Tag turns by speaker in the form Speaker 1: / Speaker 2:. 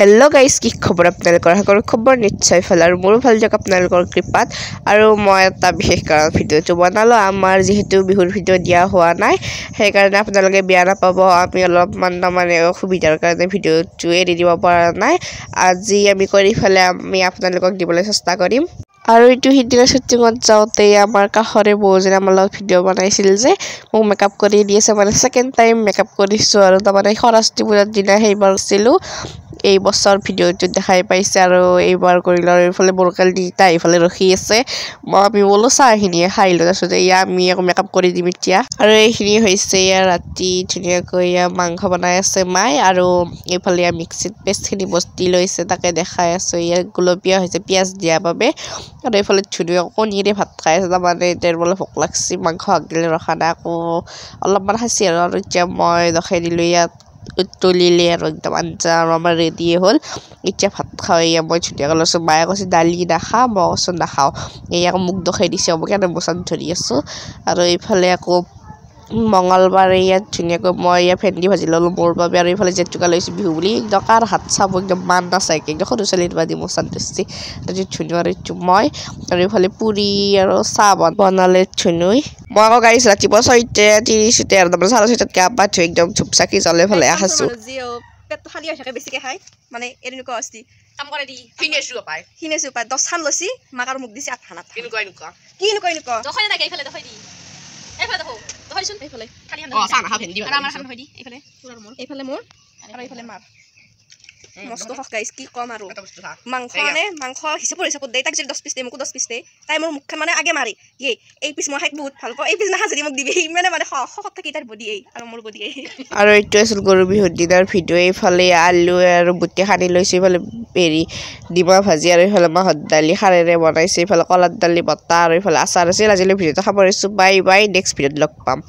Speaker 1: Hello' guys, কি খবৰ আপোনালোকৰ? সকলো খবৰ নিশ্চয় ভাল আৰু মোৰো ভাল যাওক আপোনালোকৰ কৃপাত। আৰু মই এটা বিশেষ কাৰণ ভিডিঅ'টো বনালোঁ। আমাৰ যিহেতু বিহুৰ ভিডিঅ' দিয়া হোৱা নাই, সেইকাৰণে আপোনালোকে বেয়া নাপাব। আমি অলপমান তাৰমানে অসুবিধাৰ কাৰণে ভিডিঅ'টো এৰি দিব পৰা নাই। আজি আমি কৰি পেলাই আমি আপোনালোকক দিবলৈ চেষ্টা কৰিম। আৰু এইটো সিদিনা শ্বুটিঙত যাওঁতে আমাৰ কাষৰে বৌজনে আমাৰ লগত ভিডিঅ' বনাইছিল যে মোক মেকআপ কৰি দি আছে, মানে ছেকেণ্ড টাইম মেকআপ কৰিছোঁ। আৰু তাৰমানে সৰস্বতী পূজাৰ দিনা সেইবাৰ কৰিছিলোঁ। এই বছৰ ভিডিঅ'টোত দেখাই পাইছে আৰু এইবাৰ কৰিলোঁ। আৰু এইফালে বৰকাল দিটা এইফালে ৰখি আছে। আমি বোলো চাহখিনিয়ে খাই লওঁ, তাৰপিছত আমি আকৌ মেকআপ কৰি দিম এতিয়া। আৰু এইখিনি হৈছে ৰাতি ধুনীয়াকৈ মাংস বনাই আছে মায়ে, আৰু এইফালে মিক্সিত পেষ্টখিনি বস্তি লৈছে, তাকে দেখাই আছোঁ। ইয়াত গুলপীয়া হৈছে পিঁয়াজ দিয়াৰ বাবে। আৰু এইফালে ধুনীয়া কণীৰে ভাত খাই আছে, তাৰমানে এতিয়া বোলে ভোক লাগছি, মাংস আগিলে ৰখা নাই, আকৌ অলপমান খাইছে। আৰু এতিয়া মই ৰখাই দিলোঁ, ইয়াত উতলিলে আৰু একদম আঞ্জা আৰু আমাৰ ৰেডিয়ে হ'ল। এতিয়া ভাত খাওঁ। মই ধুনীয়াকৈ লৈছোঁ। মায়ে কৈছে দালি নাখাওঁ, মই কৈছোঁ নাখাওঁ। আকৌ মোক দখাই দিছে, মই কেনে বচাত ধৰি আছোঁ। আৰু এইফালে আকৌ মঙলবাৰে ইয়াত ধুনীয়াকৈ মই ভেন্দি ভাজি ল'লোঁ মোৰ বাবে। আৰু এইফালে জেতুকা লৈছোঁ বিহু বুলি, একদম কাৰ হাত চাব একদম মান নাচায়কৈ, একদম সৰু ছোৱালীৰ বাদি মোৰ চাত দিছে। আৰু ধুনু আৰু এইটো মই। আৰু এইফালে পুৰি আৰু চাহ বনালে ধুনুই। মই আকৌ গাড়ী ৰাতিপুৱা 6:30 আৰু তাৰমানে 6:30 গা পা ধুই একদম ধূপ চাকি জ্বলাই পেলাই আছোঁ।
Speaker 2: পেটটো খালী হৈ থাকে, বেছিকৈ খায় মানে এনেকুৱা অস্তি কাম কৰে দি সিনেছো পায় 10 খান লৈছি মাক আৰু মোক দিছে 8 খানাত এনেকুৱা দখাই নাই এইফালে দখাই দি এইফালে দখাইছোন এইফালে খালি চাহ নাখা ভেন্দি আৰু আমাৰ খান হৈ দি এইফালে মোৰ আৰু এইফালে মাৰ মস্ত হক গাইস। কি কম আৰু মাংস হিচাপত দেই, তাক যদি 10 পিচ দেই মোকো 10 পিচ দেই। তাই মোৰ মুখখন মানে আগে মাৰি এই পিচ মই খাই বহুত ভাল পাওঁ, এই পিচ নাখা যদি মোক দিবি। মানে শকত থাকি তাৰ বডি আৰু মোৰ বডি।
Speaker 1: আৰু এইটো আছিল গৰু বিহুৰ দিনাৰ ভিডিঅ'। এইফালে আলু আৰু বুটি সানি লৈছোঁ, এইফালে ডিমা ভাজি, আৰু এইফালে মাহৰ দালি খাৰেৰে বনাইছে, এইফালে কলাৰ দালি বটা, আৰু এইফালে আচাৰ আছিল। আজিলৈ ভিডিঅ'টো সামৰিছোঁ। বাই বাই, নেক্সট ভিডিঅ'ত লগ পাম।